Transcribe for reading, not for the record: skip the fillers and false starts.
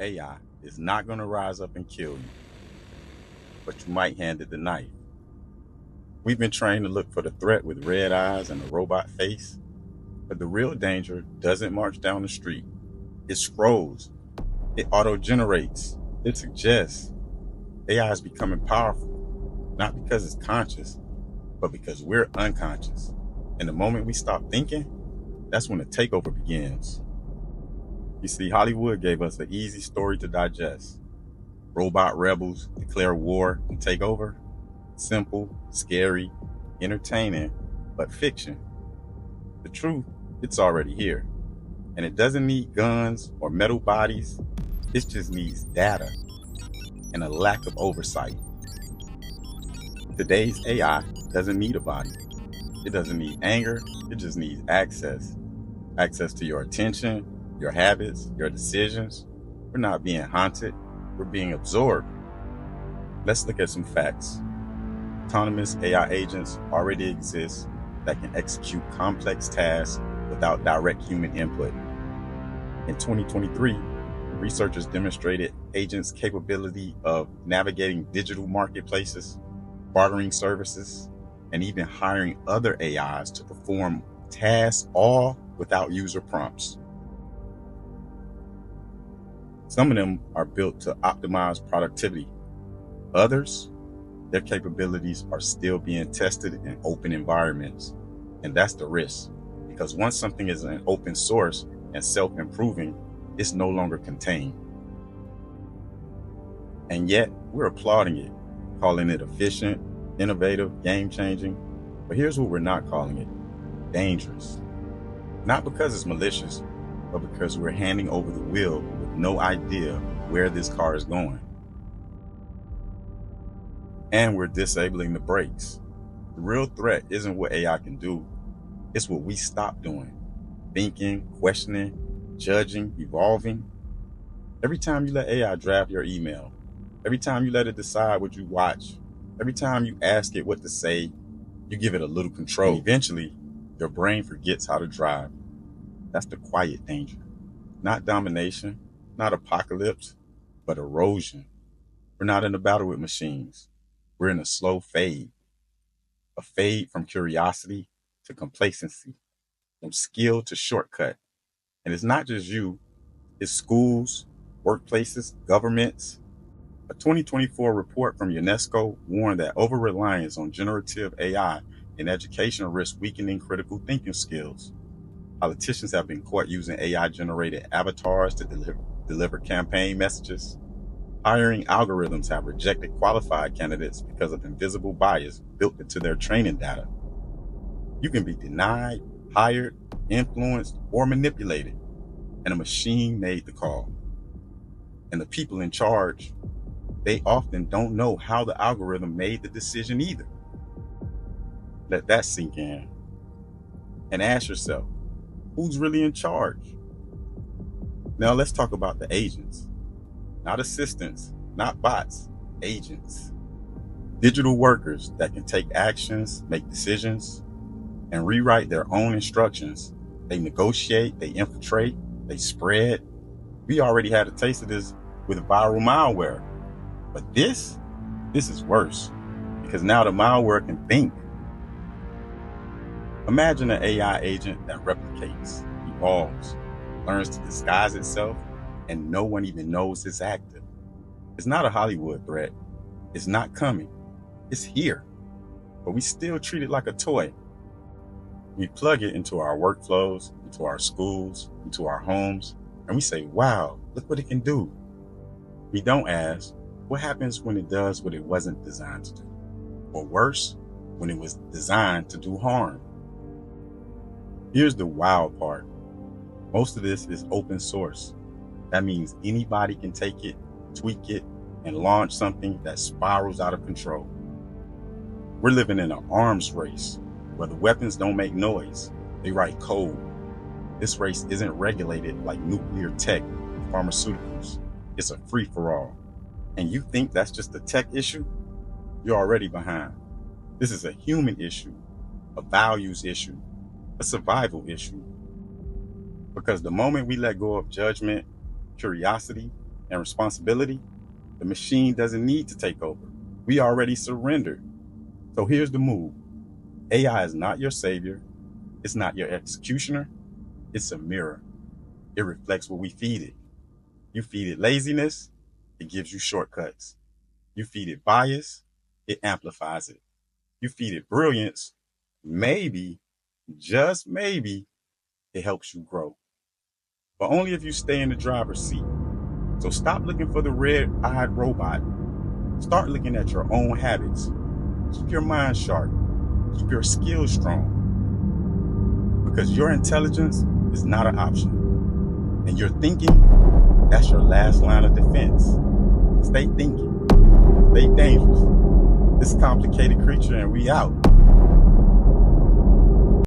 AI is not going to rise up and kill you, but you might hand it the knife. We've been trained to look for the threat with red eyes and a robot face, but the real danger doesn't march down the street. It scrolls, it auto generates, it suggests. AI is becoming powerful, not because it's conscious, but because we're unconscious. And the moment we stop thinking, that's when the takeover begins. You see, Hollywood gave us an easy story to digest. Robot rebels declare war and take over. Simple, scary, entertaining, but fiction. The truth, it's already here. And it doesn't need guns or metal bodies. It just needs data and a lack of oversight. Today's AI doesn't need a body. It doesn't need anger. It just needs access. Access to your attention, your habits, your decisions. We're not being haunted. We're being absorbed. Let's look at some facts. Autonomous AI agents already exist that can execute complex tasks without direct human input. In 2023, researchers demonstrated agents' capability of navigating digital marketplaces, bartering services, and even hiring other AIs to perform tasks all without user prompts. Some of them are built to optimize productivity. Others, their capabilities are still being tested in open environments. And that's the risk, because once something is an open source and self-improving, it's no longer contained. And yet, we're applauding it, calling it efficient, innovative, game-changing. But here's what we're not calling it: dangerous. Not because it's malicious, but because we're handing over the wheel with no idea where this car is going. And we're disabling the brakes. The real threat isn't what AI can do, it's what we stop doing: thinking, questioning, judging, evolving. Every time you let AI draft your email, every time you let it decide what you watch, every time you ask it what to say, you give it a little control. And eventually, your brain forgets how to drive. That's the quiet danger. Not domination, not apocalypse, but erosion. We're not in a battle with machines. We're in a slow fade, a fade from curiosity to complacency, from skill to shortcut. And it's not just you, it's schools, workplaces, governments. A 2024 report from UNESCO warned that over-reliance on generative AI in education risks weakening critical thinking skills. Politicians have been caught using AI-generated avatars to deliver campaign messages. Hiring algorithms have rejected qualified candidates because of invisible bias built into their training data. You can be denied, hired, influenced, or manipulated, and a machine made the call. And the people in charge, they often don't know how the algorithm made the decision either. Let that sink in. And ask yourself, who's really in charge? Now let's talk about the agents. Not assistants, not bots, agents. Digital workers that can take actions, make decisions, and rewrite their own instructions. They negotiate, they infiltrate, they spread. We already had a taste of this with viral malware. But this is worse, because now the malware can think. Imagine an AI agent that replicates, evolves, learns to disguise itself, and no one even knows it's active. It's not a Hollywood threat. It's not coming. It's here. But we still treat it like a toy. We plug it into our workflows, into our schools, into our homes, and we say, wow, look what it can do. We don't ask, what happens when it does what it wasn't designed to do? Or worse, when it was designed to do harm? Here's the wild part. Most of this is open source. That means anybody can take it, tweak it, and launch something that spirals out of control. We're living in an arms race where the weapons don't make noise, they write code. This race isn't regulated like nuclear tech, pharmaceuticals. It's a free-for-all. And you think that's just a tech issue? You're already behind. This is a human issue, a values issue, a survival issue. Because the moment we let go of judgment, curiosity, And responsibility, the machine doesn't need to take over. We already surrendered. So here's the move. AI is not your savior. It's not your executioner. It's a mirror. It reflects what we feed it. You feed it laziness, it gives you shortcuts. You feed it bias, it amplifies it. You feed it brilliance, maybe, just maybe, it helps you grow. But only if you stay in the driver's seat. So stop looking for the red-eyed robot. Start looking at your own habits. Keep your mind sharp. Keep your skills strong. Because your intelligence is not an option. And your thinking, that's your last line of defense. Stay thinking. Stay dangerous. This complicated creature, and we out.